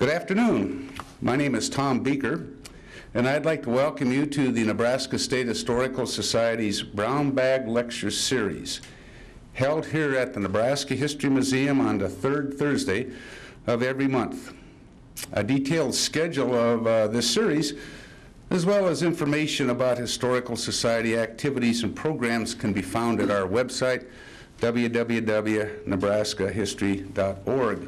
Good afternoon. My name is Tom Beaker, and I'd like to welcome you to the Nebraska State Historical Society's Brown Bag Lecture Series, held here at the Nebraska History Museum on the third Thursday of every month. A detailed schedule of this series, as well as information about Historical Society activities and programs, can be found at our website, www.nebraskahistory.org.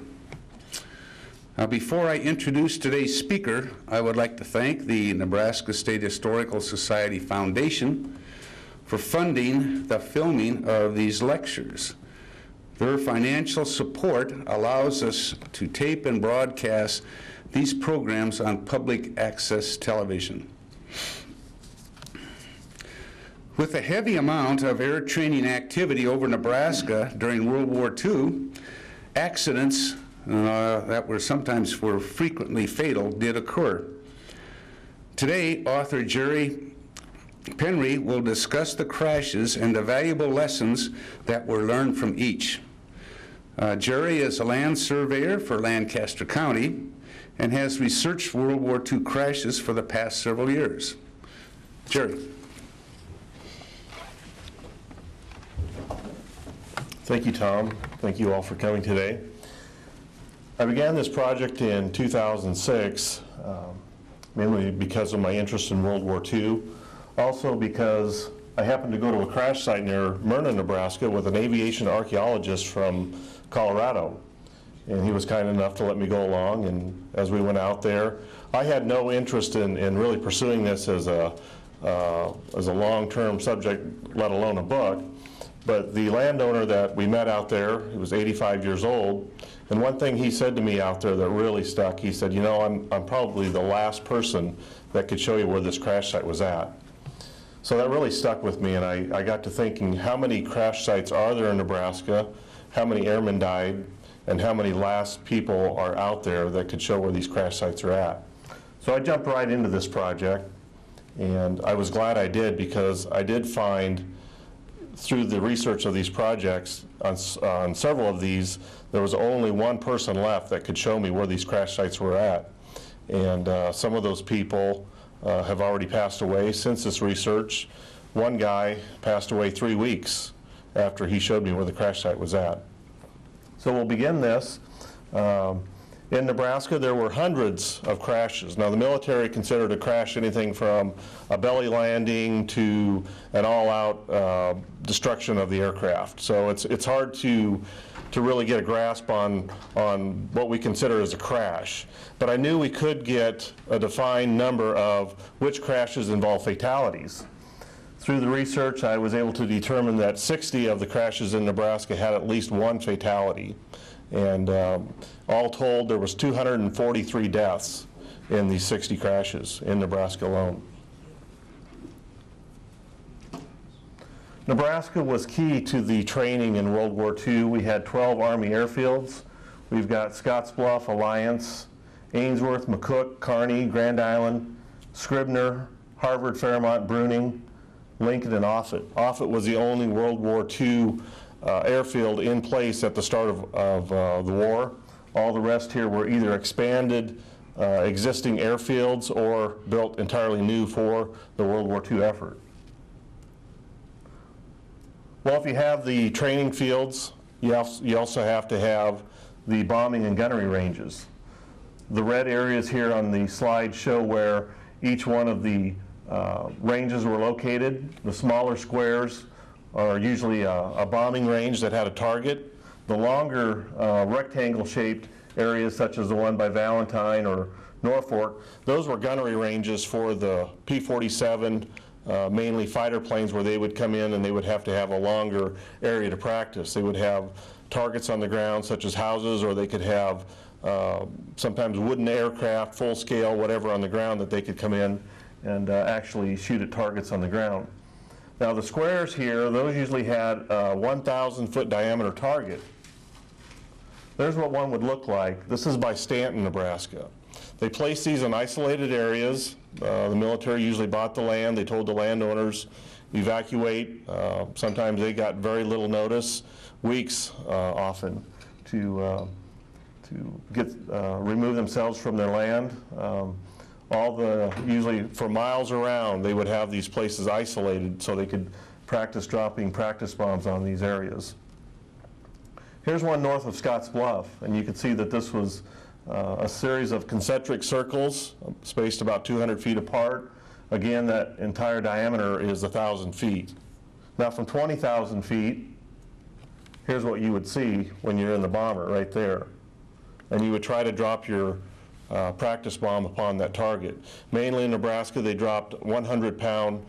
Now, before I introduce today's speaker, I would like to thank the Nebraska State Historical Society Foundation for funding the filming of these lectures. Their financial support allows us to tape and broadcast these programs on public access television. With a heavy amount of air training activity over Nebraska during World War II, accidents that were frequently fatal did occur. Today, author Jerry Penry will discuss the crashes and the valuable lessons that were learned from each. Jerry is a land surveyor for Lancaster County and has researched World War II crashes for the past several years. Jerry. Thank you, Tom. Thank you all for coming today. I began this project in 2006, mainly because of my interest in World War II, also because I happened to go to a crash site near Merna, Nebraska with an aviation archaeologist from Colorado. And he was kind enough to let me go along, and as we went out there, I had no interest in really pursuing this as a long-term subject, let alone a book. But the landowner that we met out there, he was 85 years old, and one thing he said to me out there that really stuck, he said, you know, I'm probably the last person that could show you where this crash site was at. So that really stuck with me, and I got to thinking, how many crash sites are there in Nebraska, how many airmen died, and how many last people are out there that could show where these crash sites are at. So I jumped right into this project, and I was glad I did, because I did find through the research of these projects, on several of these, there was only one person left that could show me where these crash sites were at. And some of those people have already passed away since this research. One guy passed away 3 weeks after he showed me where the crash site was at. So we'll begin this. In Nebraska, there were hundreds of crashes. Now, the military considered a crash anything from a belly landing to an all-out destruction of the aircraft. So it's hard to really get a grasp on what we consider as a crash. But I knew we could get a defined number of which crashes involve fatalities. Through the research, I was able to determine that 60 of the crashes in Nebraska had at least one fatality. And all told, there was 243 deaths in these 60 crashes in Nebraska alone. Nebraska was key to the training in World War II. We had 12 Army airfields. We've got SCOTTSBLUFF, Alliance, Ainsworth, McCook, Kearney, Grand Island, Scribner, Harvard, Fairmont, Bruning, Lincoln, and Offutt. Offutt was the only World War II airfield in place at the start of the war. All the rest here were either expanded existing airfields or built entirely new for the World War II effort. Well, if you have the training fields, you also have to have the bombing and gunnery ranges. The red areas here on the slide show where each one of the ranges were located. The smaller squares are usually a bombing range that had a target. The longer rectangle-shaped areas, such as the one by Valentine or Norfolk, those were gunnery ranges for the P-47, mainly fighter planes, where they would come in and they would have to have a longer area to practice. They would have targets on the ground, such as houses, or they could have sometimes wooden aircraft, full scale, whatever on the ground that they could come in and actually shoot at targets on the ground. Now the squares here, those usually had a 1,000-foot diameter target. There's what one would look like. This is by Stanton, Nebraska. They placed these in isolated areas. The military usually bought the land. They told the landowners, evacuate. Sometimes they got very little notice, weeks often, to remove themselves from their land. Usually for miles around, they would have these places isolated so they could practice dropping practice bombs on these areas. Here's one north of SCOTTSBLUFF, and you can see that this was a series of concentric circles spaced about 200 feet apart. Again, that entire diameter is 1,000 feet. Now from 20,000 feet, here's what you would see when you're in the bomber right there. And you would try to drop your practice bomb upon that target. Mainly in Nebraska, they dropped 100-pound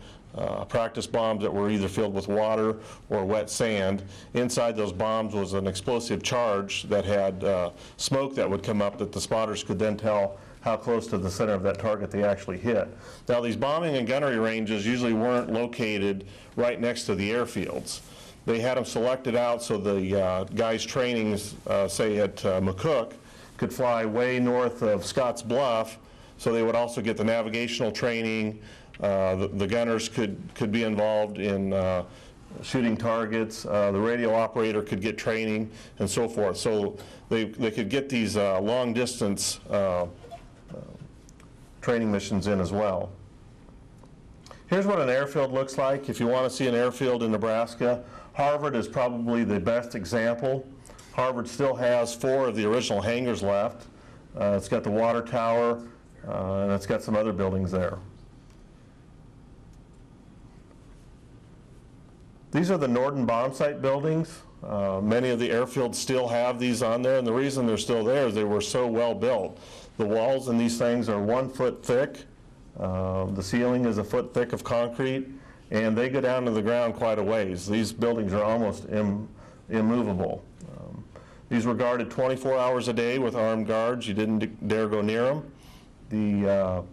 practice bombs that were either filled with water or wet sand. Inside those bombs was an explosive charge that had smoke that would come up that the spotters could then tell how close to the center of that target they actually hit. Now, these bombing and gunnery ranges usually weren't located right next to the airfields. They had them selected out so the guys' trainings, say at McCook, could fly way north of SCOTTSBLUFF, so they would also get the navigational training. The gunners could be involved in shooting targets. The radio operator could get training and so forth. So they could get these long-distance training missions in as well. Here's what an airfield looks like. If you want to see an airfield in Nebraska, Harvard is probably the best example. Harvard still has 4 of the original hangars left. It's got the water tower, and it's got some other buildings there. These are the Norden bomb site buildings. Many of the airfields still have these on there, and the reason they're still there is they were so well built. The walls in these things are 1 foot thick. The ceiling is 1 foot thick of concrete, and they go down to the ground quite a ways. These buildings are almost immovable. These were guarded 24 hours a day with armed guards. You didn't dare go near them. The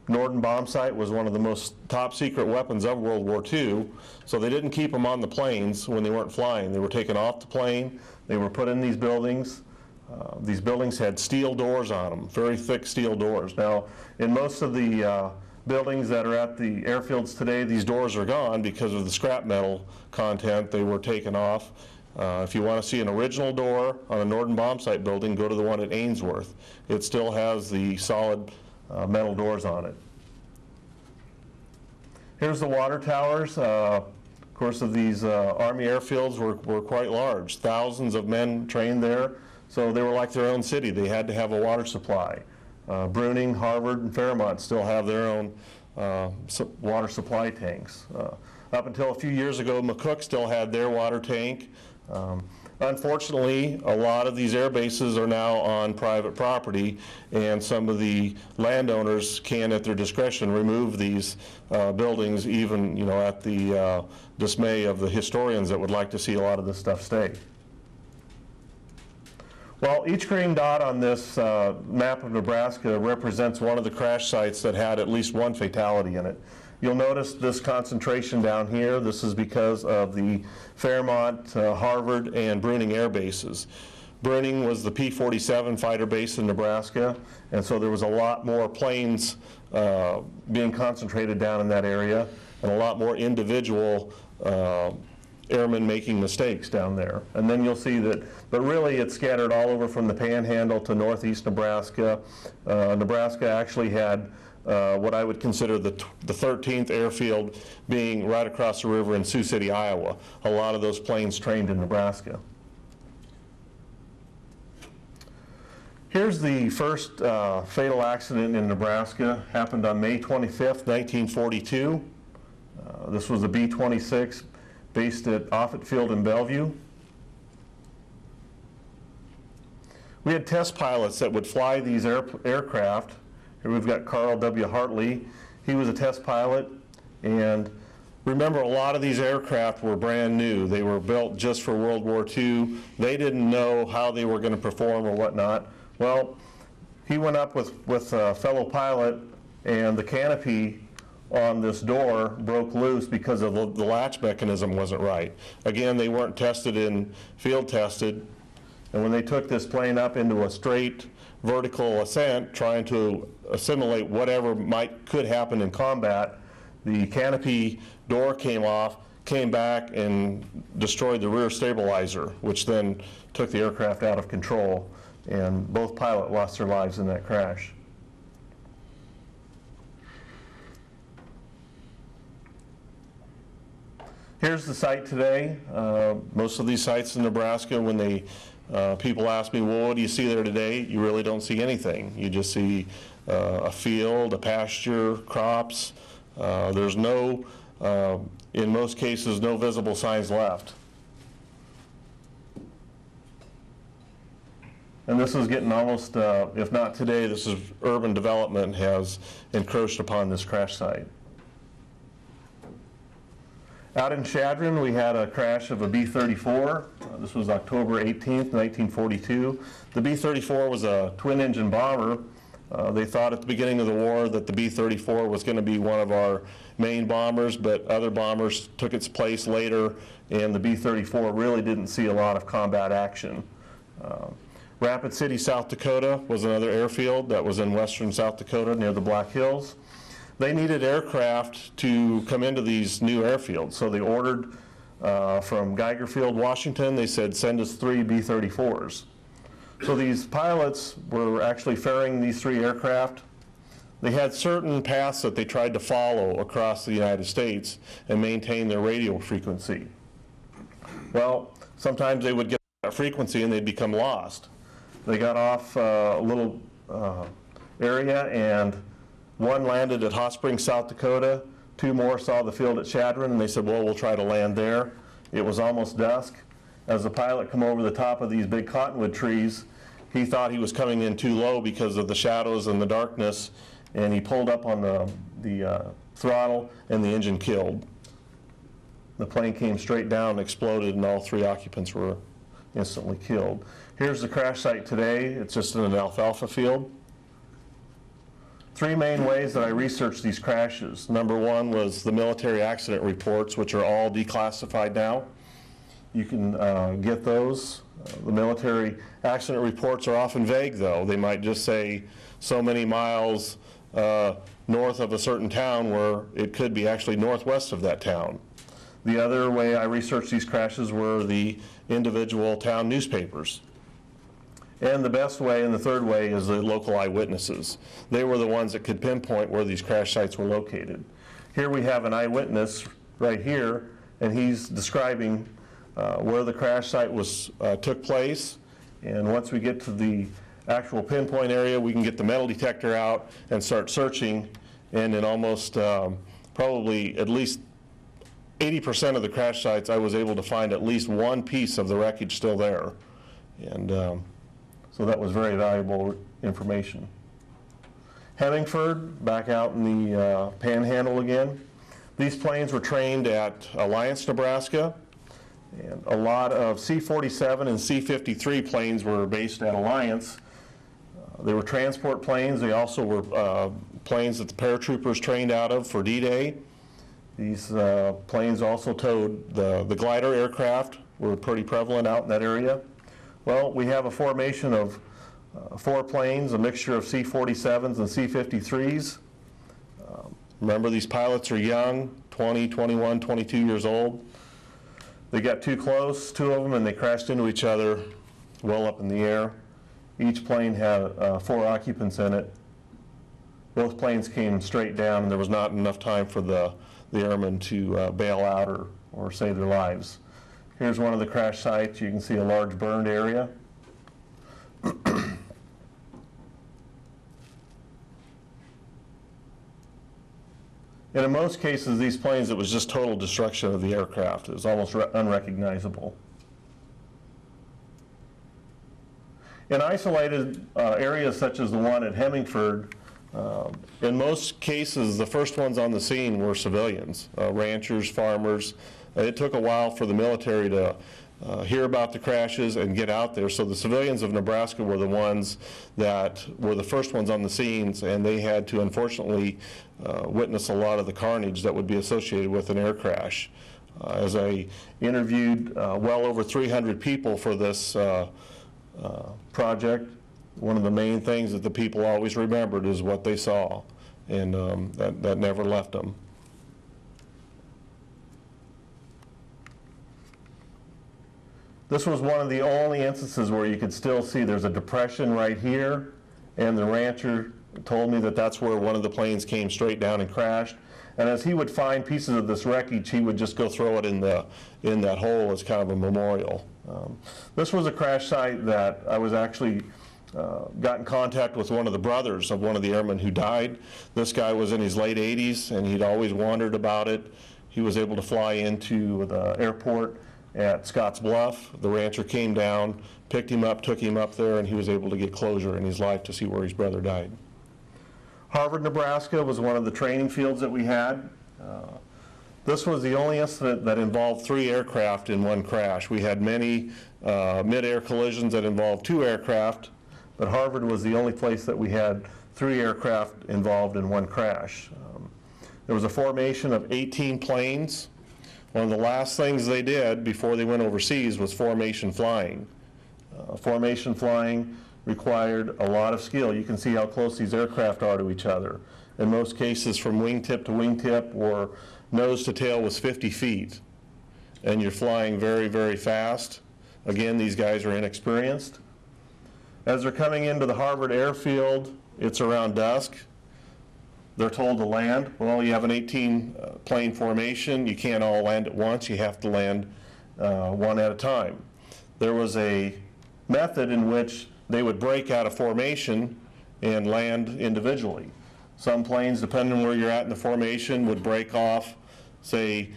Norden bomb site was one of the most top secret weapons of World War II, so they didn't keep them on the planes when they weren't flying. They were taken off the plane, they were put in these buildings. These buildings had steel doors on them, very thick steel doors. Now, in most of the buildings that are at the airfields today, these doors are gone because of the scrap metal content. They were taken off. If you want to see an original door on a Norden bomb site building, go to the one at Ainsworth. It still has the solid metal doors on it. Here's the water towers. Of course, these Army airfields were quite large. Thousands of men trained there, so they were like their own city. They had to have a water supply. Bruning, Harvard, and Fairmont still have their own water supply tanks. Up until a few years ago, McCook still had their water tank. Unfortunately, a lot of these air bases are now on private property, and some of the landowners can, at their discretion, remove these buildings, even at the dismay of the historians that would like to see a lot of this stuff stay. Well, each green dot on this map of Nebraska represents one of the crash sites that had at least one fatality in it. You'll notice this concentration down here. This is because of the Fairmont, Harvard, and Bruning air bases. Bruning was the P-47 fighter base in Nebraska, and so there was a lot more planes being concentrated down in that area, and a lot more individual airmen making mistakes down there. And then you'll see that, but really it's scattered all over from the Panhandle to northeast Nebraska. Nebraska actually had what I would consider the 13th airfield being right across the river in Sioux City, Iowa. A lot of those planes trained in Nebraska. Here's the first fatal accident in Nebraska. Happened on May 25th, 1942. This was a B-26 based at OFFUTT Field in Bellevue. We had test pilots that would fly these aircraft. Here we've got Carl W. Hartley. He was a test pilot, and remember, a lot of these aircraft were brand new. They were built just for World War II. They didn't know how they were going to perform or whatnot. Well, he went up with a fellow pilot, and the canopy on this door broke loose because of the latch mechanism wasn't right. Again, they weren't field tested, and when they took this plane up into a straight vertical ascent, trying to assimilate whatever could happen in combat, the canopy door came off, came back, and destroyed the rear stabilizer, which then took the aircraft out of control. and both pilots lost their lives in that crash. Here's the site today. Most of these sites in Nebraska, when people ask me, well, what do you see there today? You really don't see anything. You just see a field, a pasture, crops. There's no, in most cases, no visible signs left. And this is getting almost, if not today, this is urban development has encroached upon this crash site. Out in Chadron, we had a crash of a B-34. This was October 18th, 1942. The B-34 was a twin-engine bomber. They thought at the beginning of the war that the B-34 was going to be one of our main bombers, but other bombers took its place later, and the B-34 really didn't see a lot of combat action. Rapid City, South Dakota was another airfield that was in western South Dakota near the Black Hills. They needed aircraft to come into these new airfields, so they ordered from Geiger Field, Washington. They said, send us 3 B-34s. So these pilots were actually ferrying these 3 aircraft. They had certain paths that they tried to follow across the United States and maintain their radio frequency. Well, sometimes they would get that frequency and they'd become lost. They got off a little area, and one landed at Hot Springs, South Dakota. 2 more saw the field at Chadron, and they said, well, we'll try to land there. It was almost dusk. As the pilot came over the top of these big cottonwood trees, he thought he was coming in too low because of the shadows and the darkness, and he pulled up on the throttle, and the engine killed. The plane came straight down and exploded, and all 3 occupants were instantly killed. Here's the crash site today. It's just in an alfalfa field. 3 main ways that I researched these crashes. Number 1 was the military accident reports, which are all declassified now. You can get those. The military accident reports are often vague, though. They might just say so many miles north of a certain town, where it could be actually northwest of that town. The other way I researched these crashes were the individual town newspapers. And the best way, and the third way, is the local eyewitnesses. They were the ones that could pinpoint where these crash sites were located. Here we have an eyewitness right here, and he's describing where the crash site took place. And once we get to the actual pinpoint area, we can get the metal detector out and start searching. And in almost probably at least 80% of the crash sites, I was able to find at least one piece of the wreckage still there. And so that was very valuable information. Hemingford, back out in the Panhandle again. These planes were trained at Alliance, Nebraska, and a lot of C-47 and C-53 planes were based at Alliance. They were transport planes. They also were planes that the paratroopers trained out of for D-Day. These planes also towed the glider aircraft, were pretty prevalent out in that area. Well, we have a formation of 4 planes, a mixture of C-47s and C-53s. Remember, these pilots are young, 20, 21, 22 years old. They got too close, 2 of them, and they crashed into each other well up in the air. Each plane had 4 occupants in it. Both planes came straight down, and there was not enough time for the airmen to bail out or save their lives. Here's one of the crash sites. You can see a large burned area. And in most cases, these planes, it was just total destruction of the aircraft. It was almost unrecognizable. In isolated areas such as the one at Hemingford, in most cases, the first ones on the scene were civilians, ranchers, farmers. It took a while for the military to hear about the crashes and get out there. So the civilians of Nebraska were the ones that were the first ones on the scenes, and they had to, unfortunately, witness a lot of the carnage that would be associated with an air crash. As I interviewed well over 300 people for this project, one of the main things that the people always remembered is what they saw, and that never left them. This was one of the only instances where you could still see there's a depression right here, and the rancher told me that that's where one of the planes came straight down and crashed. And as he would find pieces of this wreckage, he would just go throw it in that hole as kind of a memorial. This was a crash site that I was actually got in contact with one of the brothers of one of the airmen who died. This guy was in his late 80s, and he'd always wondered about it. He was able to fly into the airport at SCOTTSBLUFF. The rancher came down, picked him up, took him up there, and he was able to get closure in his life to see where his brother died. Harvard, Nebraska was one of the training fields that we had. This was the only incident that involved 3 aircraft in one crash. We had many mid-air collisions that involved 2 aircraft, but Harvard was the only place that we had 3 aircraft involved in one crash. There was a formation of 18 planes. One of the last things they did before they went overseas was formation flying. Formation flying required a lot of skill. You can see how close these aircraft are to each other. In most cases, from wingtip to wingtip or nose to tail was 50 feet. And you're flying very, very fast. Again, these guys are inexperienced. As they're coming into the Harvard airfield, it's around dusk. They're told to land. Well, you have an 18 plane formation. You can't all land at once. You have to land one at a time. There was a method in which they would break out of formation and land individually. Some planes, depending on where you're at in the formation, would break off, say,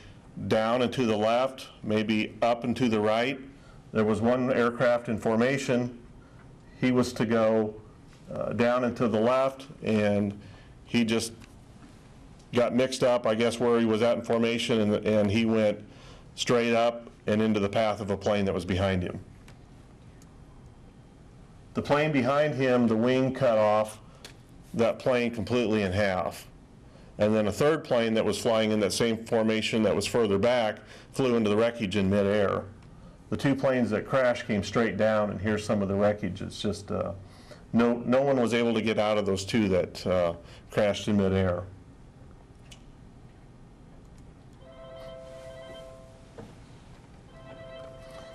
down and to the left, maybe up and to the right. There was one aircraft in formation. He was to go down and to the left, and he just got mixed up, I guess, where he was at in formation, and he went straight up and into the path of a plane that was behind him. The plane behind him, the wing cut off that plane completely in half. And then a third plane that was flying in that same formation that was further back flew into the wreckage in midair. The 2 planes that crashed came straight down, and here's some of the wreckage. It's just, no one was able to get out of those 2 that crashed in midair.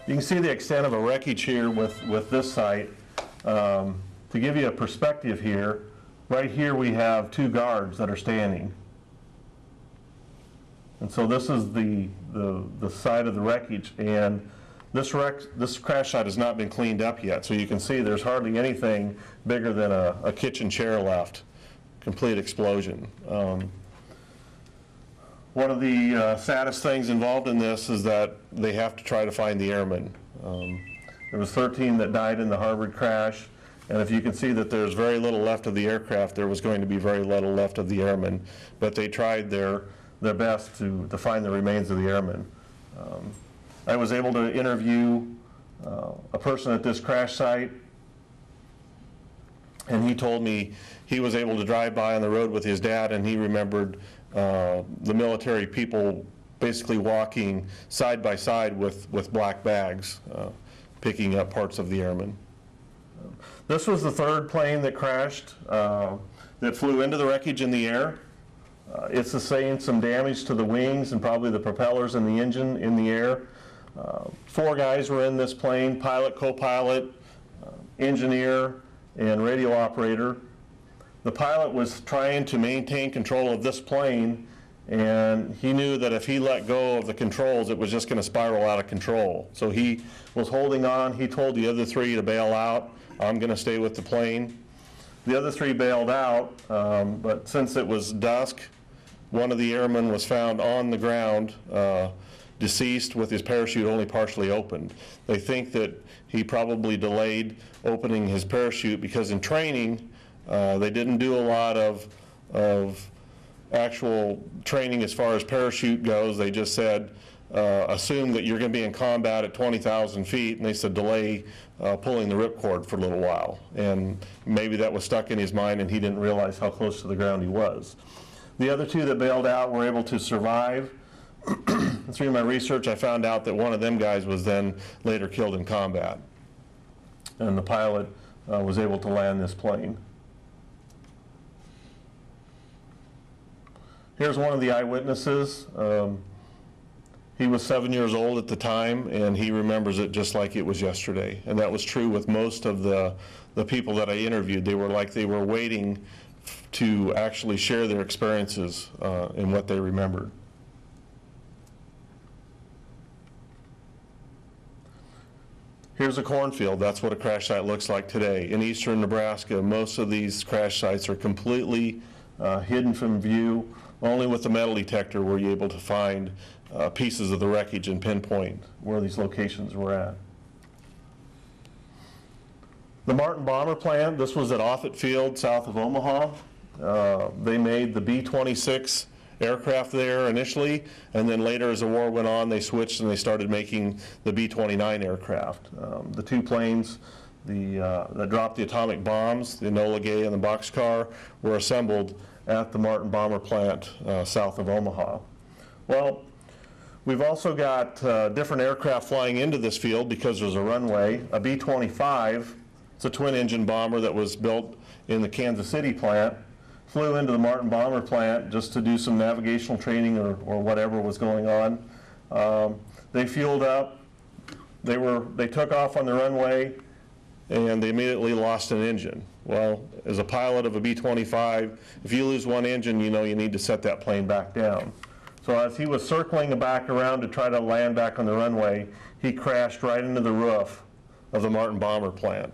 You can see the extent of a wreckage here with this site. To give you a perspective here, right here we have 2 guards that are standing. And so this is the side of the wreckage, and this crash site has not been cleaned up yet, so you can see there's hardly anything bigger than a kitchen chair left. Complete explosion. One of the saddest things involved in this is that they have to try to find the airmen. There was 13 that died in the Harvard crash, and if you can see that there's very little left of the aircraft, there was going to be very little left of the airmen, but they tried their best to find the remains of the airmen. I was able to interview a person at this crash site, and he told me he was able to drive by on the road with his dad, and he remembered the military people basically walking side by side with black bags, picking up parts of the airmen. This was the 3rd plane that crashed, that flew into the wreckage in the air. It sustained some damage to the wings and probably the propellers and the engine in the air. 4 guys were in this plane: pilot, co-pilot, engineer, and radio operator. The pilot was trying to maintain control of this plane, and he knew that if he let go of the controls, it was just going to spiral out of control. So he was holding on. He told the other 3 to bail out. I'm going to stay with the plane. The other 3 bailed out, but since it was dusk, one of the airmen was found on the ground, deceased, with his parachute only partially opened. They think that he probably delayed opening his parachute because in training, they didn't do a lot of actual training as far as parachute goes. They just said, assume that you're going to be in combat at 20,000 feet, and they said delay pulling the ripcord for a little while. And maybe that was stuck in his mind, and he didn't realize how close to the ground he was. The other 2 that bailed out were able to survive. Through my research, I found out that one of them guys was then later killed in combat. And the pilot was able to land this plane. Here's one of the eyewitnesses. He was 7 years old at the time, and he remembers it just like it was yesterday. And that was true with most of the people that I interviewed. They were like they were waiting to actually share their experiences and what they remembered. Here's a cornfield. That's what a crash site looks like today. In eastern Nebraska, most of these crash sites are completely hidden from view. Only with the metal detector were you able to find pieces of the wreckage and pinpoint where these locations were at. The Martin Bomber Plant, this was at OFFUTT Field south of Omaha. They made the B-26 aircraft there initially, and then later as the war went on, they switched and they started making the B-29 aircraft. The two planes that dropped the atomic bombs, the Enola Gay and the Boxcar, were assembled at the Martin Bomber Plant south of Omaha. Well, we've also got different aircraft flying into this field because there's a runway. A B-25, it's a twin-engine bomber that was built in the Kansas City plant, flew into the Martin Bomber Plant just to do some navigational training or whatever was going on. They fueled up, they took off on the runway, and they immediately lost an engine. Well, as a pilot of a B-25, if you lose one engine, you know you need to set that plane back down. So as he was circling back around to try to land back on the runway, he crashed right into the roof of the Martin Bomber Plant.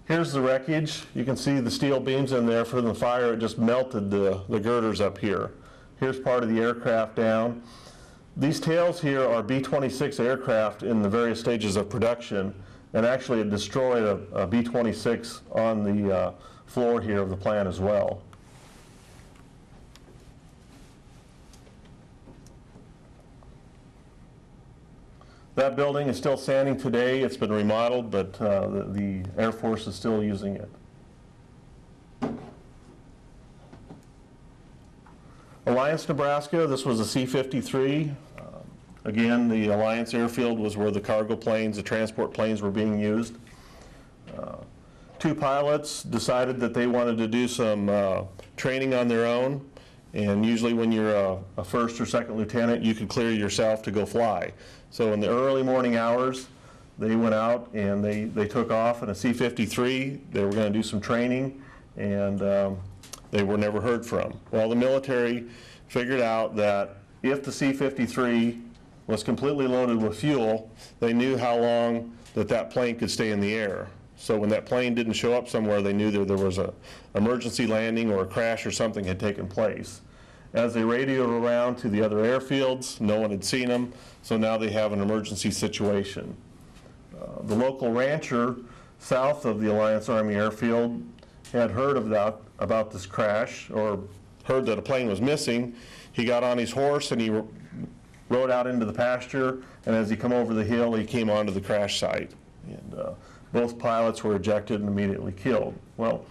Here's the wreckage. You can see the steel beams in there from the fire. It just melted the girders up here. Here's part of the aircraft down. These tails here are B-26 aircraft in the various stages of production, and actually it destroyed a B-26 on the floor here of the plant as well. That building is still standing today. It's been remodeled, but the Air Force is still using it. Alliance, Nebraska, this was a C-53. Again, the Alliance Airfield was where the cargo planes, the transport planes were being used. Two pilots decided that they wanted to do some training on their own, and usually when you're a first or second lieutenant, you can clear yourself to go fly. So in the early morning hours, they went out and they took off in a C-53. They were going to do some training, and they were never heard from. Well, the military figured out that if the C-53 was completely loaded with fuel, they knew how long that plane could stay in the air. So when that plane didn't show up somewhere, they knew that there was an emergency landing or a crash or something had taken place. As they radioed around to the other airfields, no one had seen them, so now they have an emergency situation. The local rancher south of the Alliance Army Airfield had heard about this crash, or heard that a plane was missing. He got on his horse and he rode out into the pasture, and as he came over the hill, he came onto the crash site. And both pilots were ejected and immediately killed. Well,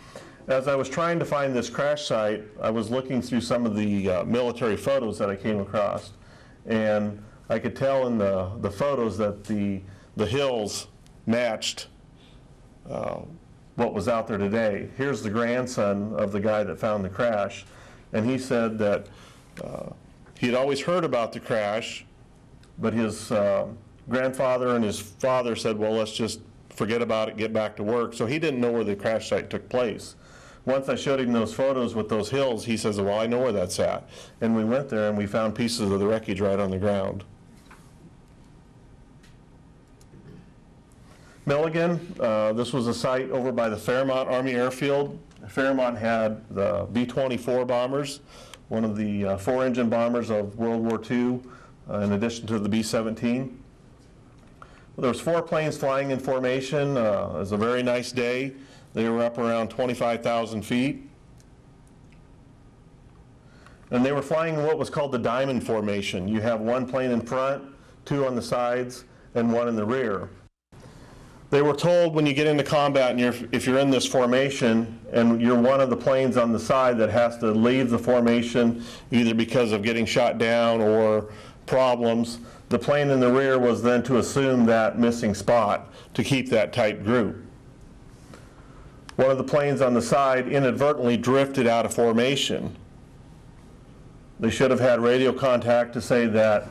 as I was trying to find this crash site, I was looking through some of the military photos that I came across, and I could tell in the photos that the hills matched what was out there today. Here's the grandson of the guy that found the crash, and he said that he had always heard about the crash, but his grandfather and his father said, well, let's just forget about it, get back to work. So he didn't know where the crash site took place. Once I showed him those photos with those hills, he says, well, I know where that's at. And we went there and we found pieces of the wreckage right on the ground. Milligan, this was a site over by the Fairmont Army Airfield. Fairmont had the B-24 bombers, one of the four-engine bombers of World War II, in addition to the B-17. There was 4 planes flying in formation. It was a very nice day. They were up around 25,000 feet. And they were flying in what was called the diamond formation. You have 1 plane in front, 2 on the sides, and 1 in the rear. They were told when you get into combat and if you're in this formation and you're one of the planes on the side that has to leave the formation either because of getting shot down or problems, the plane in the rear was then to assume that missing spot to keep that tight group. one of the planes on the side inadvertently drifted out of formation. They should have had radio contact to say that,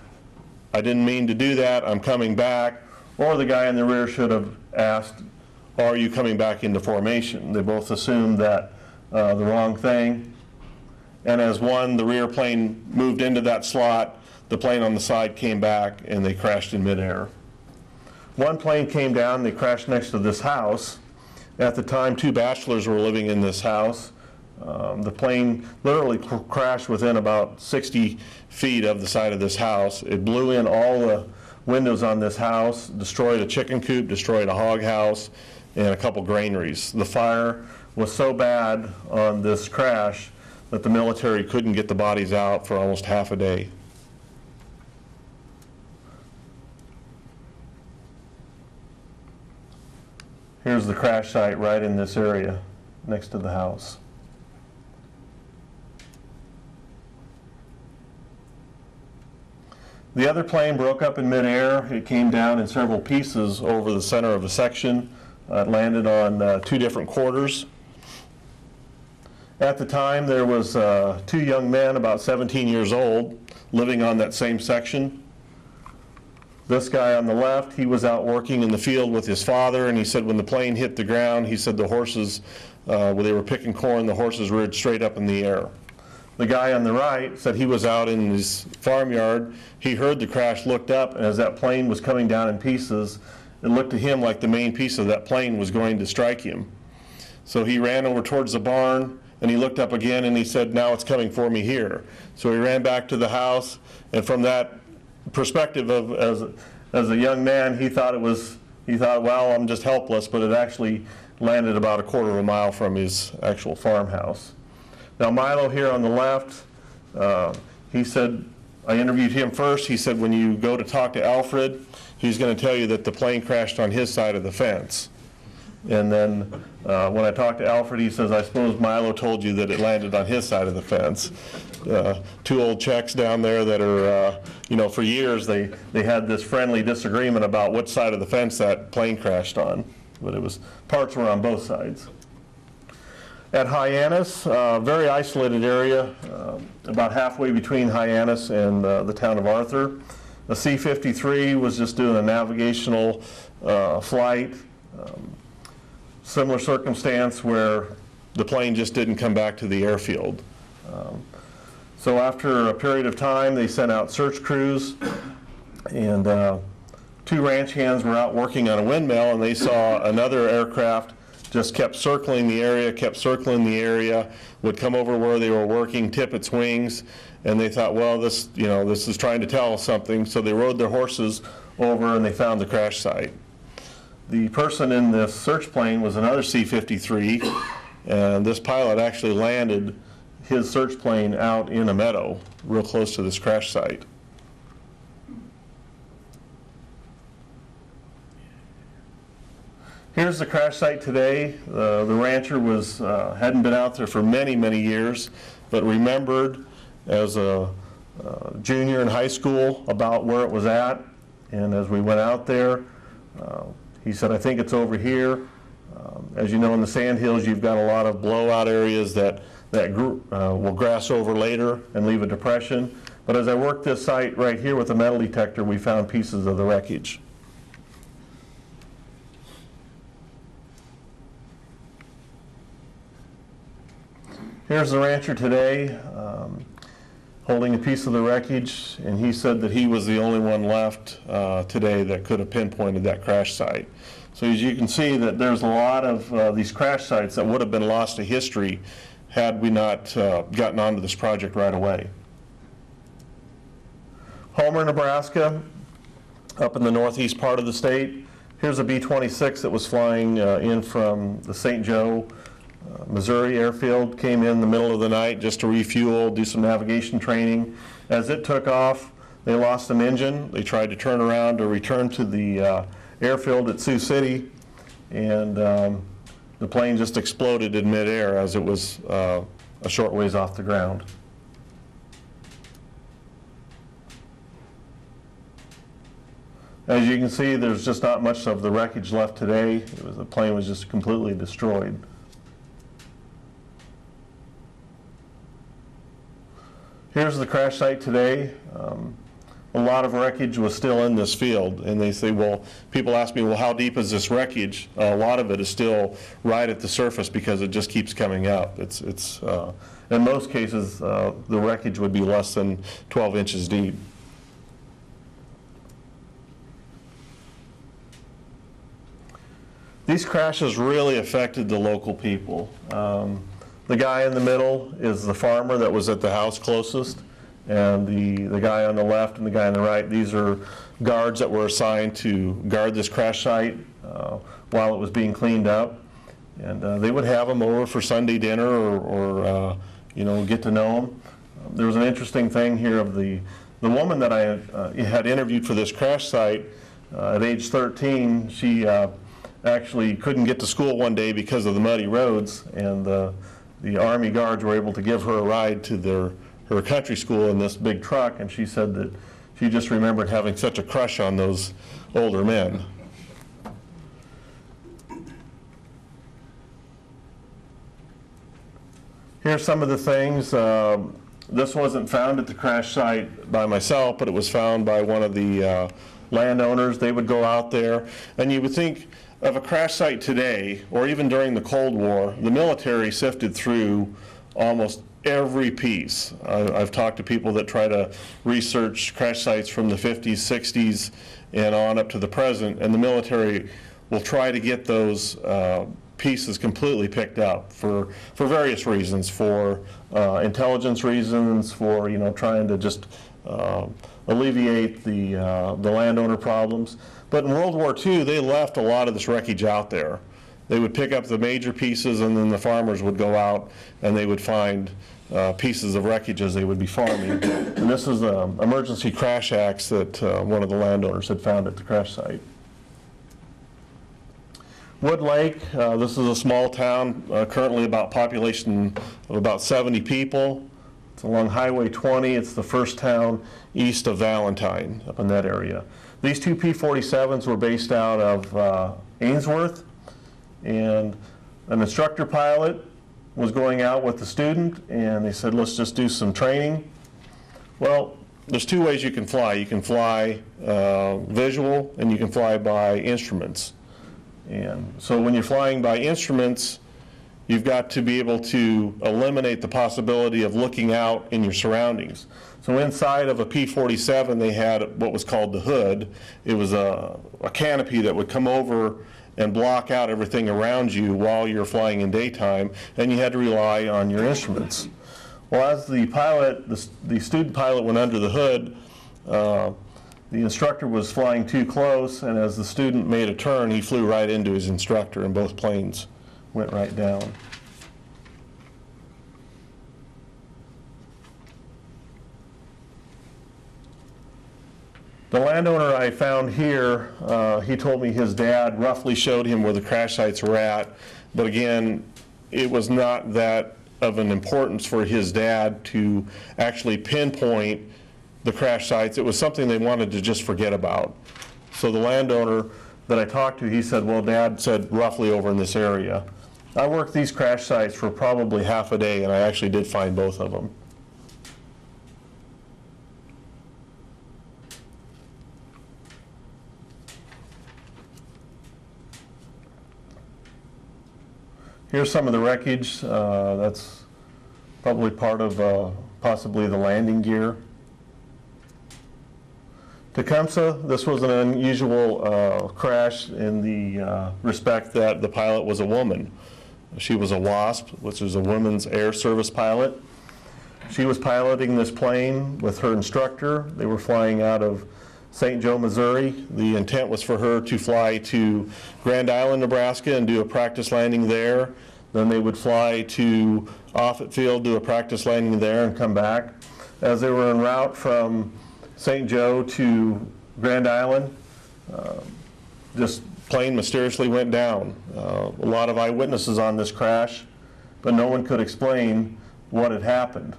I didn't mean to do that, I'm coming back, or the guy in the rear should have asked, are you coming back into formation? They both assumed that the wrong thing. And as the rear plane moved into that slot, the plane on the side came back and they crashed in midair. One plane came down, they crashed next to this house. At the time, 2 bachelors were living in this house. The plane literally crashed within about 60 feet of the side of this house. It blew in all the windows on this house, destroyed a chicken coop, destroyed a hog house, and a couple granaries. The fire was so bad on this crash that the military couldn't get the bodies out for almost half a day. Here's the crash site right in this area next to the house. The other plane broke up in midair. It came down in several pieces over the center of a section. It landed on 2 different quarters. At the time, there was 2 young men, about 17 years old, living on that same section. This guy on the left, he was out working in the field with his father, and he said when the plane hit the ground, he said the horses, when they were picking corn, the horses reared straight up in the air. The guy on the right said he was out in his farmyard. He heard the crash, looked up, and as that plane was coming down in pieces, it looked to him like the main piece of that plane was going to strike him. So he ran over towards the barn, and he looked up again, and he said, now it's coming for me here. So he ran back to the house, and from that perspective of as a young man, he thought, well, I'm just helpless, but it actually landed about a quarter of a mile from his actual farmhouse. Now Milo here on the left, he said, I interviewed him first. He said when you go to talk to Alfred, he's going to tell you that the plane crashed on his side of the fence. And then when I talked to Alfred, he says, I suppose Milo told you that it landed on his side of the fence. 2 old Czechs down there that are, for years they had this friendly disagreement about which side of the fence that plane crashed on. But parts were on both sides. At Hyannis, a very isolated area, about halfway between Hyannis and the town of Arthur. The C-53 was just doing a navigational flight. Similar circumstance where the plane just didn't come back to the airfield. So after a period of time, they sent out search crews, and 2 ranch hands were out working on a windmill, and they saw another aircraft just kept circling the area, would come over where they were working, tip its wings, and they thought, well, this is trying to tell us something, so they rode their horses over and they found the crash site. The person in this search plane was another C-53, and this pilot actually landed his search plane out in a meadow real close to this crash site. Here's the crash site today. The rancher hadn't been out there for many, many years, but remembered as a junior in high school about where it was at. And as we went out there, he said, I think it's over here. As you know, in the sandhills, you've got a lot of blowout areas that will grass over later and leave a depression. But as I worked this site right here with a metal detector, we found pieces of the wreckage. Here's the rancher today, holding a piece of the wreckage, and he said that he was the only one left today that could have pinpointed that crash site. So as you can see, that there's a lot of these crash sites that would have been lost to history had we not gotten onto this project right away. Homer, Nebraska, up in the northeast part of the state. Here's a B-26 that was flying in from the St. Joe, Missouri airfield, came in the middle of the night just to refuel, do some navigation training. As it took off, they lost an engine. They tried to turn around to return to the airfield at Sioux City, and the plane just exploded in midair as it was a short ways off the ground. As you can see, there's just not much of the wreckage left today. The plane was just completely destroyed. Here's the crash site today. A lot of wreckage was still in this field, and they say, well, people ask me, well, how deep is this wreckage? A lot of it is still right at the surface because it just keeps coming up. In most cases, the wreckage would be less than 12 inches deep. These crashes really affected the local people. The guy in the middle is the farmer that was at the house closest, and the guy on the left and the guy on the right, these are guards that were assigned to guard this crash site while it was being cleaned up. And they would have them over for Sunday dinner or you know, get to know them. There was an interesting thing here of the woman that I had interviewed for this crash site. At age 13, she actually couldn't get to school one day because of the muddy roads, and the Army guards were able to give her a ride to her country school in this big truck, and she said that she just remembered having such a crush on those older men. Here's some of the things. This wasn't found at the crash site by myself, but it was found by one of the landowners. They would go out there, and you would think of a crash site today, or even during the Cold War, the military sifted through almost every piece. I've talked to people that try to research crash sites from the 50s, 60s, and on up to the present, and the military will try to get those pieces completely picked up for various reasons, for intelligence reasons, for trying to just alleviate the landowner problems. But in World War II, they left a lot of this wreckage out there. They would pick up the major pieces, and then the farmers would go out and they would find pieces of wreckage as they would be farming. And this is the emergency crash axe that one of the landowners had found at the crash site. Wood Lake, this is a small town, currently about population of about 70 people. It's along Highway 20. It's the first town east of Valentine, up in that area. These two P-47s were based out of Ainsworth, and an instructor pilot was going out with the student, and they said, let's just do some training. Well, there's two ways you can fly. You can fly visual, and you can fly by instruments. And so when you're flying by instruments, you've got to be able to eliminate the possibility of looking out in your surroundings. So inside of a P-47, they had what was called the hood. It was a canopy that would come over and block out everything around you while you're flying in daytime, and you had to rely on your instruments. Well, as the pilot, the student pilot went under the hood, the instructor was flying too close, and as the student made a turn, he flew right into his instructor, and both planes went right down. The landowner I found here, he told me his dad roughly showed him where the crash sites were at, but again, it was not that of an importance for his dad to actually pinpoint the crash sites. It was something they wanted to just forget about. So the landowner that I talked to, he said, well, Dad said roughly over in this area. I worked these crash sites for probably half a day, and I actually did find both of them. Here's some of the wreckage. That's probably part of possibly the landing gear. Tecumseh, this was an unusual crash in the respect that the pilot was a woman. She was a WASP, which is a Women's Air Service pilot. She was piloting this plane with her instructor. They were flying out of St. Joe, Missouri. The intent was for her to fly to Grand Island, Nebraska, and do a practice landing there. Then they would fly to OFFUTT Field, do a practice landing there, and come back. As they were en route from St. Joe to Grand Island, this plane mysteriously went down. A lot of eyewitnesses on this crash, but no one could explain what had happened.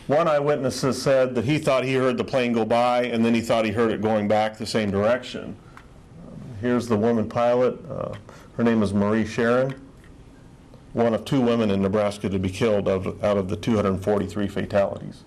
One eyewitness has said that he thought he heard the plane go by, and then he thought he heard it going back the same direction. Here's the woman pilot. Her name is Marie Sharon, one of two women in Nebraska to be killed out of the 243 fatalities.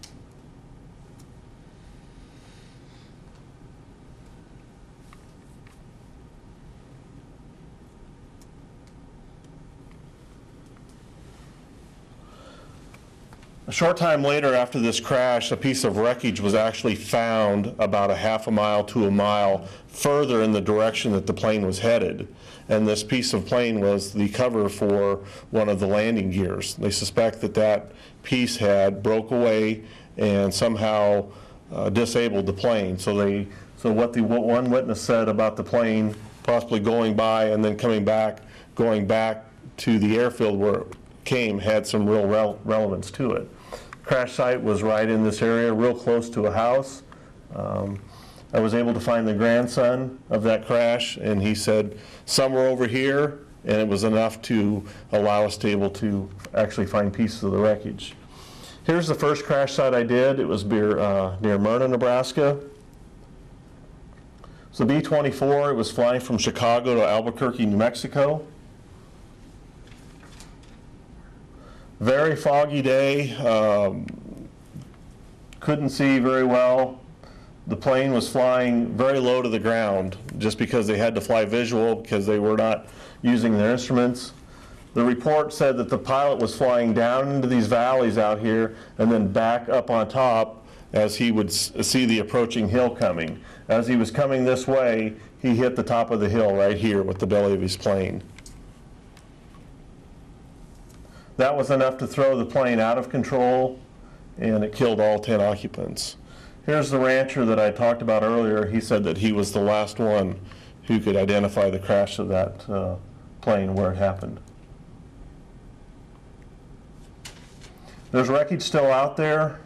short time later after this crash, a piece of wreckage was actually found about a half a mile to a mile further in the direction that the plane was headed. And this piece of plane was the cover for one of the landing gears. They suspect that that piece had broke away and somehow disabled the plane. So what one witness said about the plane possibly going by and then going back to the airfield where it came had some real relevance to it. Crash site was right in this area, real close to a house. I was able to find the grandson of that crash, and he said somewhere over here, and it was enough to allow us to able to actually find pieces of the wreckage. Here's the first crash site I did. It was near Merna, Nebraska. So B-24, it was flying from Chicago to Albuquerque, New Mexico. Very foggy day, couldn't see very well. The plane was flying very low to the ground just because they had to fly visual because they were not using their instruments. The report said that the pilot was flying down into these valleys out here and then back up on top as he would see the approaching hill coming. As he was coming this way, he hit the top of the hill right here with the belly of his plane. That was enough to throw the plane out of control, and it killed all 10 occupants. Here's the rancher that I talked about earlier. He said that he was the last one who could identify the crash of that plane where it happened. There's wreckage still out there.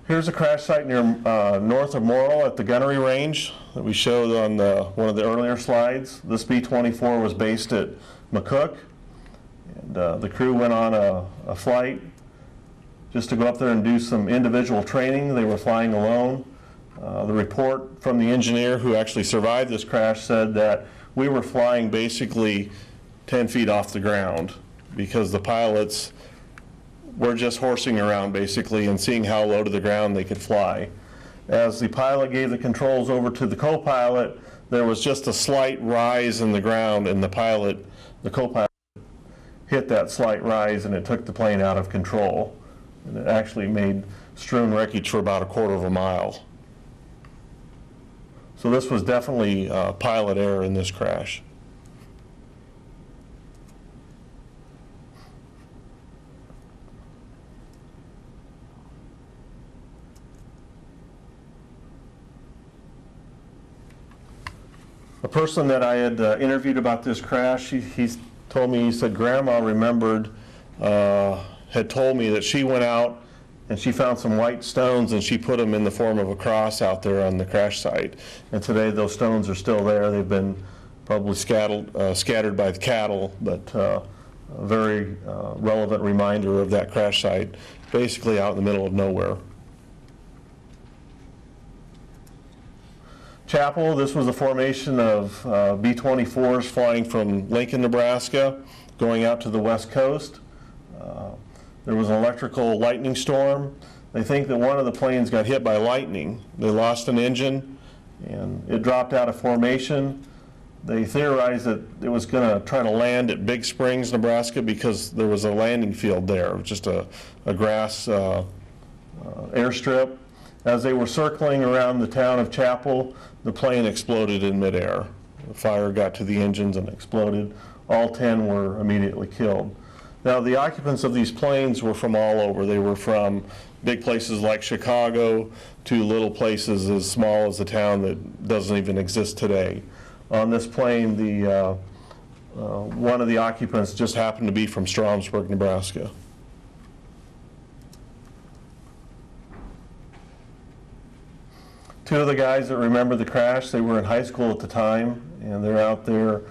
Here's a crash site near north of MORRILL at the gunnery range that we showed on one of the earlier slides. This B-24 was based at McCook. And the crew went on a flight just to go up there and do some individual training. They were flying alone. The report from the engineer who actually survived this crash said that we were flying basically 10 feet off the ground because the pilots were just horsing around basically and seeing how low to the ground they could fly. As the pilot gave the controls over to the co-pilot, there was just a slight rise in the ground, and the co-pilot hit that slight rise, and it took the plane out of control. And it actually made strewn wreckage for about a quarter of a mile. So this was definitely pilot error in this crash. A person that I had interviewed about this crash, he told me, he said, Grandma remembered, had told me that she went out and she found some white stones and she put them in the form of a cross out there on the crash site. And today those stones are still there. They've been probably scattered by the cattle, but a very relevant reminder of that crash site, basically out in the middle of nowhere. Chapel, this was a formation of B-24s flying from Lincoln, Nebraska, going out to the west coast. There was an electrical lightning storm. They think that one of the planes got hit by lightning. They lost an engine, and it dropped out of formation. They theorized that it was going to try to land at Big Springs, Nebraska, because there was a landing field there, just a grass airstrip. As they were circling around the town of Chapel, the plane exploded in midair. The fire got to the engines and exploded. All 10 were immediately killed. Now, the occupants of these planes were from all over. They were from big places like Chicago to little places as small as the town that doesn't even exist today. On this plane, one of the occupants just happened to be from Stromsburg, Nebraska. Two of the guys that remember the crash, they were in high school at the time, and they're out there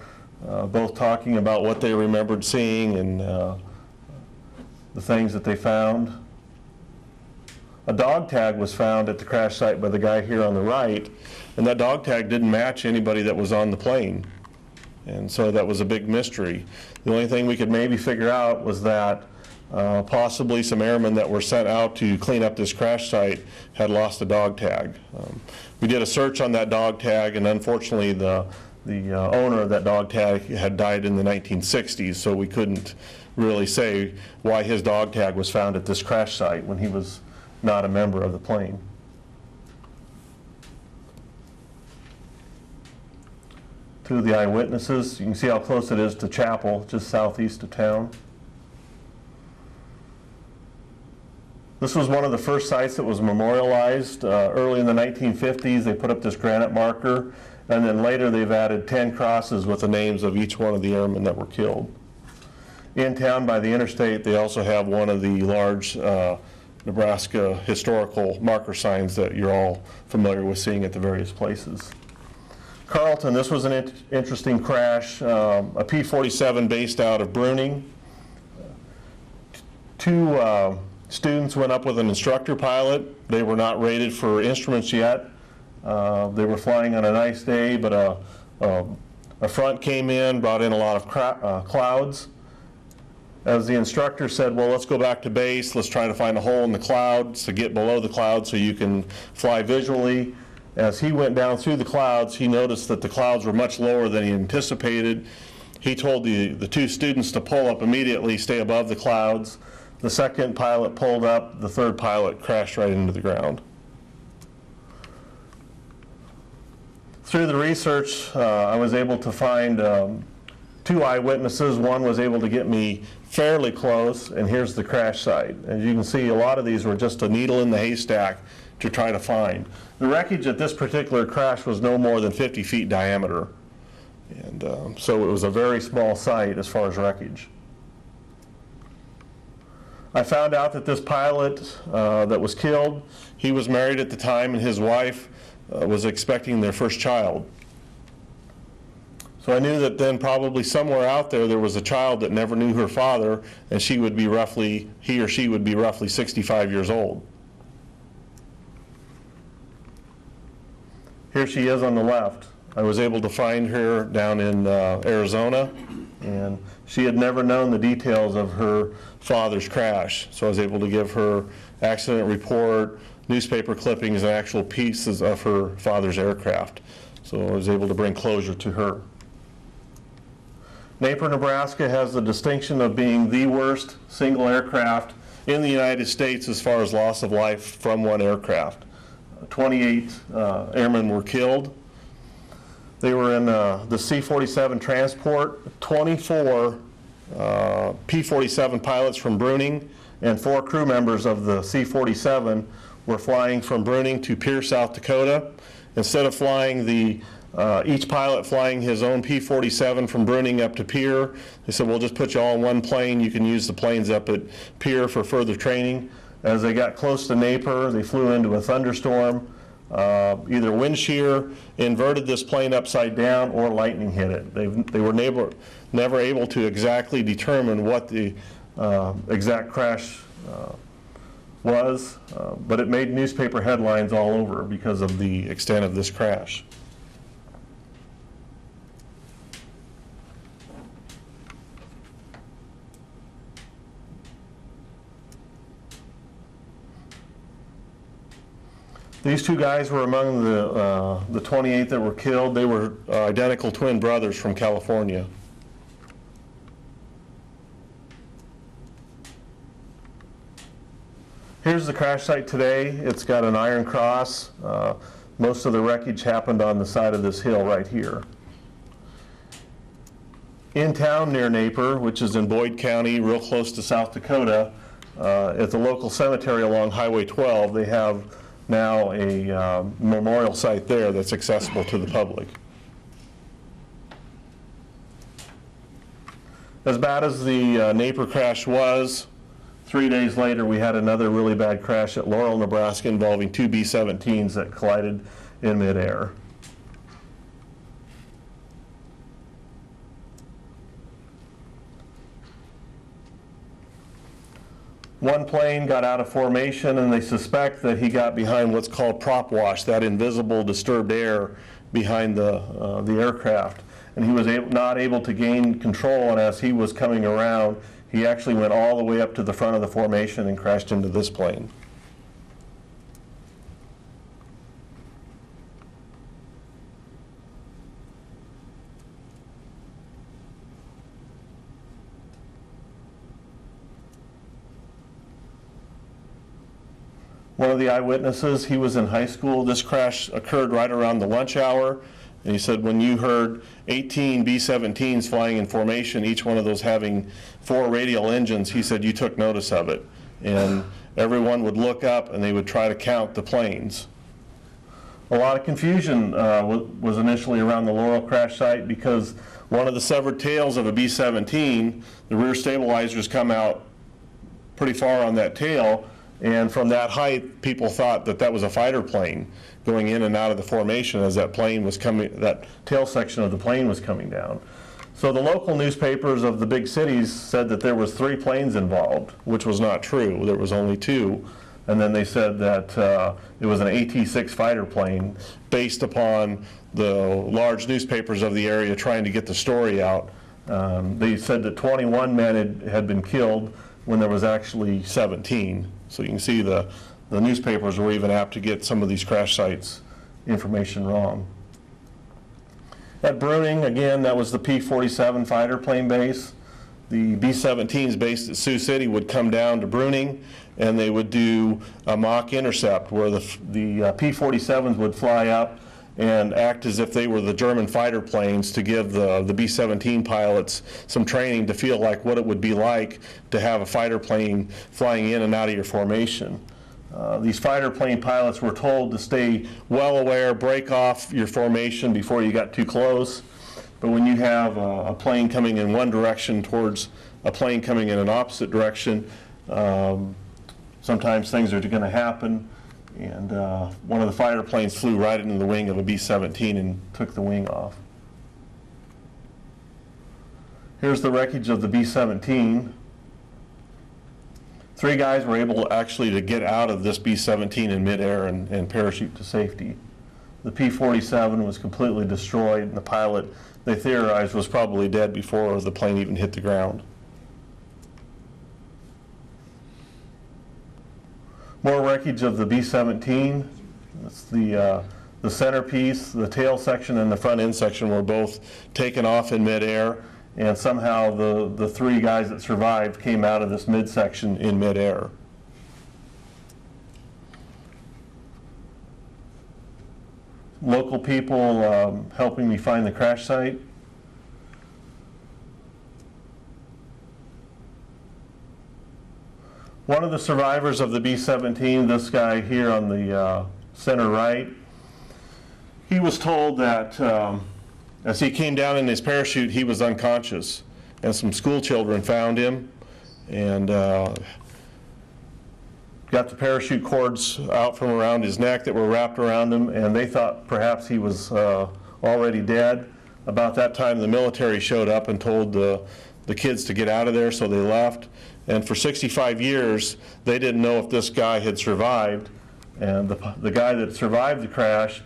both talking about what they remembered seeing and the things that they found. A dog tag was found at the crash site by the guy here on the right, and that dog tag didn't match anybody that was on the plane. And so that was a big mystery. The only thing we could maybe figure out was that possibly some airmen that were sent out to clean up this crash site had lost a dog tag. We did a search on that dog tag, and unfortunately the the owner of that dog tag had died in the 1960s, so we couldn't really say why his dog tag was found at this crash site when he was not a member of the plane. Two of the eyewitnesses. You can see how close it is to Chapel, just southeast of town. This was one of the first sites that was memorialized. Early in the 1950s, they put up this granite marker, and then later they've added 10 crosses with the names of each one of the airmen that were killed. In town by the interstate, they also have one of the large Nebraska historical marker signs that you're all familiar with seeing at the various places. Carleton, this was an interesting crash, a P-47 based out of Bruning. Two students went up with an instructor pilot. They were not rated for instruments yet. They were flying on a nice day, but a front came in, brought in a lot of clouds. As the instructor said, well, let's go back to base. Let's try to find a hole in the clouds to get below the clouds so you can fly visually. As he went down through the clouds, he noticed that the clouds were much lower than he anticipated. He told the two students to pull up immediately, stay above the clouds. The second pilot pulled up, the third pilot crashed right into the ground. Through the research, I was able to find two eyewitnesses. One was able to get me fairly close, and here's the crash site. As you can see, a lot of these were just a needle in the haystack to try to find. The wreckage at this particular crash was no more than 50 feet diameter, and so it was a very small site as far as wreckage. I found out that this pilot that was killed, he was married at the time, and his wife was expecting their first child. So I knew that then probably somewhere out there was a child that never knew her father, and he or she would be roughly 65 years old. Here she is on the left. I was able to find her down in Arizona, and she had never known the details of her father's crash. So I was able to give her accident report, newspaper clippings, and actual pieces of her father's aircraft. So I was able to bring closure to her. Napier, Nebraska has the distinction of being the worst single aircraft in the United States as far as loss of life from one aircraft. 28 airmen were killed. They were in the C-47 transport. 24 P-47 pilots from Bruning and 4 crew members of the C-47 were flying from Bruning to Pierce, South Dakota. Instead of flying each pilot flying his own P-47 from Bruning up to Pierre, they said, we'll just put you all in one plane. You can use the planes up at Pierre for further training. As they got close to Napier, they flew into a thunderstorm. Either wind shear inverted this plane upside down or lightning hit it. They were never able to exactly determine what the exact crash was, but it made newspaper headlines all over because of the extent of this crash. These two guys were among the 28 that were killed. They were identical twin brothers from California. Here's the crash site today. It's got an iron cross. Most of the wreckage happened on the side of this hill right here. In town near Napier, which is in Boyd County, real close to South Dakota, at the local cemetery along Highway 12, they have now a memorial site there that's accessible to the public. As bad as the Napier crash was, 3 days later we had another really bad crash at Laurel, Nebraska involving 2 B-17s that collided in midair. One plane got out of formation, and they suspect that he got behind what's called prop wash, that invisible disturbed air behind the aircraft. And he was not able to gain control, and as he was coming around, he actually went all the way up to the front of the formation and crashed into this plane. One of the eyewitnesses, he was in high school. This crash occurred right around the lunch hour. And he said when you heard 18 B-17s flying in formation, each one of those having 4 radial engines, he said you took notice of it. And everyone would look up and they would try to count the planes. A lot of confusion was initially around the Laurel crash site because one of the severed tails of a B-17, the rear stabilizers come out pretty far on that tail, and from that height, people thought that that was a fighter plane going in and out of the formation as that plane was coming, that tail section of the plane was coming down. So the local newspapers of the big cities said that there was 3 planes involved, which was not true. There was only 2. And then they said that it was an AT-6 fighter plane based upon the large newspapers of the area trying to get the story out. They said that 21 men had been killed when there was actually 17. So you can see the newspapers were even apt to get some of these crash sites information wrong. At Bruning, again, that was the P-47 fighter plane base. The B-17s based at Sioux City would come down to Bruning, and they would do a mock intercept where the P-47s would fly up and act as if they were the German fighter planes to give the B-17 pilots some training to feel like what it would be like to have a fighter plane flying in and out of your formation. These fighter plane pilots were told to stay well aware, break off your formation before you got too close. But when you have a plane coming in one direction towards a plane coming in an opposite direction, sometimes things are going to happen. And one of the fighter planes flew right into the wing of a B-17 and took the wing off. Here's the wreckage of the B-17. 3 guys were able actually to get out of this B-17 in midair and parachute to safety. The P-47 was completely destroyed, and the pilot, they theorized, was probably dead before the plane even hit the ground. More wreckage of the B-17. That's the centerpiece, the tail section and the front end section were both taken off in midair, and somehow the 3 guys that survived came out of this midsection in midair. Local people helping me find the crash site. One of the survivors of the B-17, this guy here on the center right, he was told that as he came down in his parachute, he was unconscious. And some school children found him and got the parachute cords out from around his neck that were wrapped around him, and they thought perhaps he was already dead. About that time, the military showed up and told the kids to get out of there, so they left. And for 65 years, they didn't know if this guy had survived. And the guy that survived the crash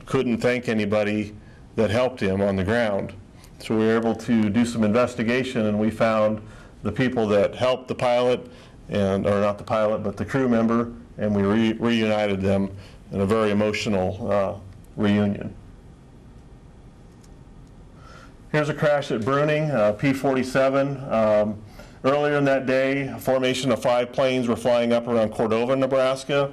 couldn't thank anybody that helped him on the ground. So we were able to do some investigation, and we found the people that helped the pilot, or not the pilot, but the crew member, and we reunited them in a very emotional reunion. Here's a crash at Bruning, P-47. Earlier in that day, a formation of 5 planes were flying up around Cordova, Nebraska,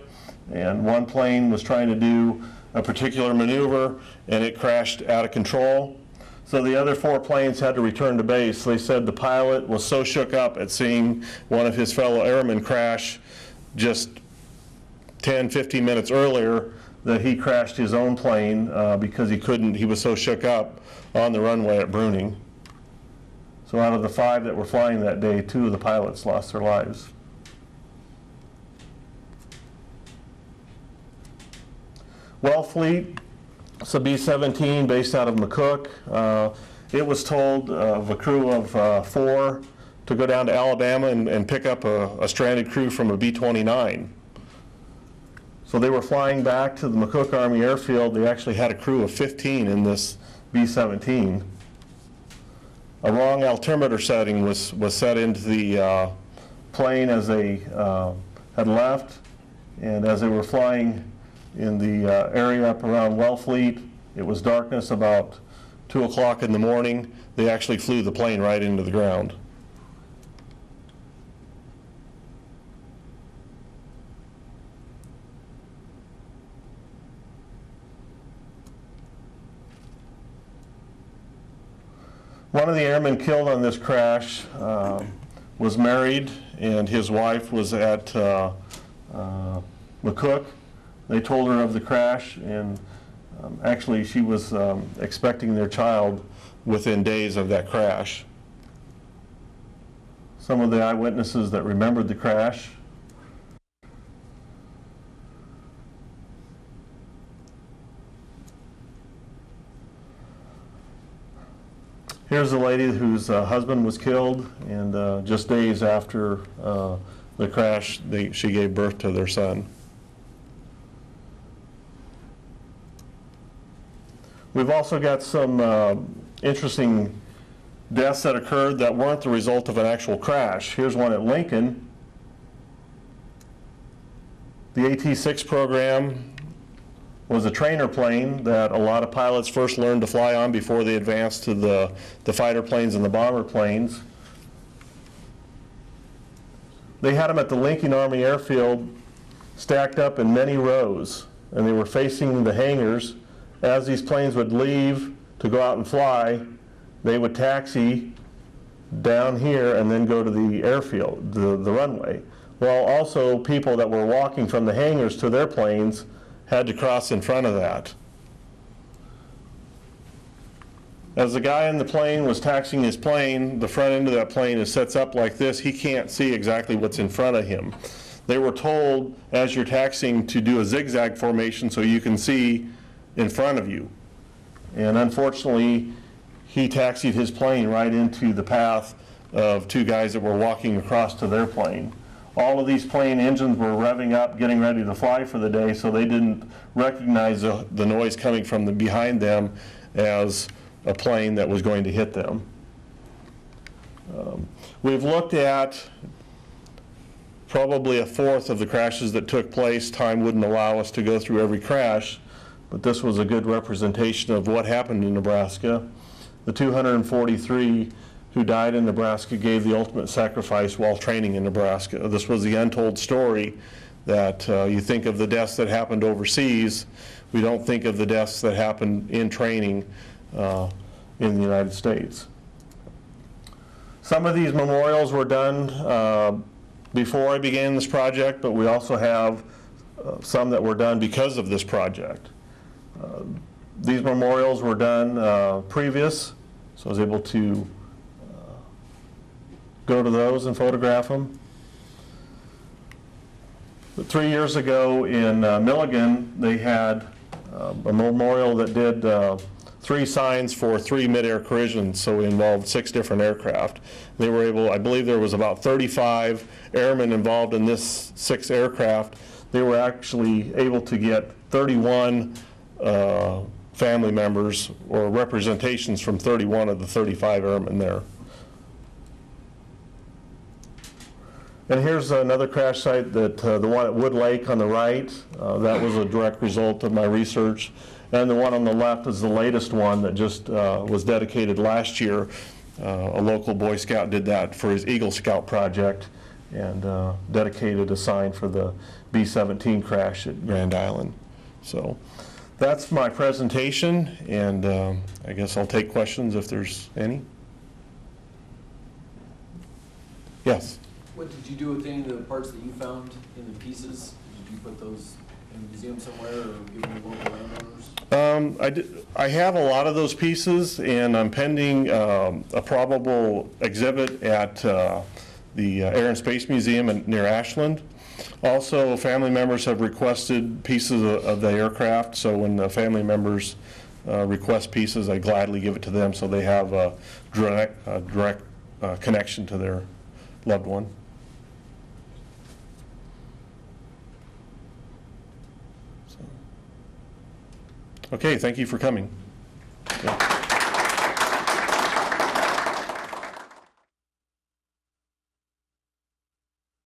and one plane was trying to do a particular maneuver, and it crashed out of control. So the other 4 planes had to return to base. They said the pilot was so shook up at seeing one of his fellow airmen crash just 10, 15 minutes earlier that he crashed his own plane because he was so shook up on the runway at Bruning. So out of the 5 that were flying that day, 2 of the pilots lost their lives. WELLFLEET, it's a B-17 based out of McCook. It was told of a crew of 4 to go down to Alabama and pick up a stranded crew from a B-29. So they were flying back to the McCook Army Airfield. They actually had a crew of 15 in this B-17. A wrong altimeter setting was set into the plane as they had left, and as they were flying in the area up around WELLFLEET, it was darkness about 2 o'clock in the morning. They actually flew the plane right into the ground. One of the airmen killed on this crash was married, and his wife was at McCook. They told her of the crash, and actually she was expecting their child within days of that crash. Some of the eyewitnesses that remembered the crash. Here's a lady whose husband was killed, and just days after the crash, she gave birth to their son. We've also got some interesting deaths that occurred that weren't the result of an actual crash. Here's one at Lincoln. The AT-6 program was a trainer plane that a lot of pilots first learned to fly on before they advanced to the fighter planes and the bomber planes. They had them at the Lincoln Army Airfield stacked up in many rows, and they were facing the hangars. As these planes would leave to go out and fly, they would taxi down here and then go to the airfield, the runway. While also people that were walking from the hangars to their planes had to cross in front of that. As the guy in the plane was taxiing his plane, the front end of that plane is sets up like this. He can't see exactly what's in front of him. They were told, as you're taxiing, to do a zigzag formation so you can see in front of you. And unfortunately, he taxied his plane right into the path of two guys that were walking across to their plane. All of these plane engines were revving up, getting ready to fly for the day, so they didn't recognize the noise coming from behind them as a plane that was going to hit them. We've looked at probably a fourth of the crashes that took place. Time wouldn't allow us to go through every crash, but this was a good representation of what happened in Nebraska. The 243 who died in Nebraska gave the ultimate sacrifice while training in Nebraska. This was the untold story that you think of the deaths that happened overseas. We don't think of the deaths that happened in training in the United States. Some of these memorials were done before I began this project, but we also have some that were done because of this project. These memorials were done previous, so I was able to go to those and photograph them. But 3 years ago in Milligan, they had a memorial that did 3 signs for 3 mid-air collisions, so it involved 6 different aircraft. They were able, I believe there was about 35 airmen involved in this 6 aircraft. They were actually able to get 31 family members or representations from 31 of the 35 airmen there. And here's another crash site, that the one at Wood Lake on the right. That was a direct result of my research. And the one on the left is the latest one that just was dedicated last year. A local Boy Scout did that for his Eagle Scout project and dedicated a sign for the B-17 crash at Grand Island. So that's my presentation, and I guess I'll take questions if there's any. Yes? What did you do with any of the parts that you found in the pieces? Did you put those in a museum somewhere or give them to local landowners? I have a lot of those pieces, and I'm pending a probable exhibit at the Air and Space Museum near Ashland. Also, family members have requested pieces of the aircraft, so when the family members request pieces, I gladly give it to them so they have a direct connection to their loved one. Okay, thank you for coming.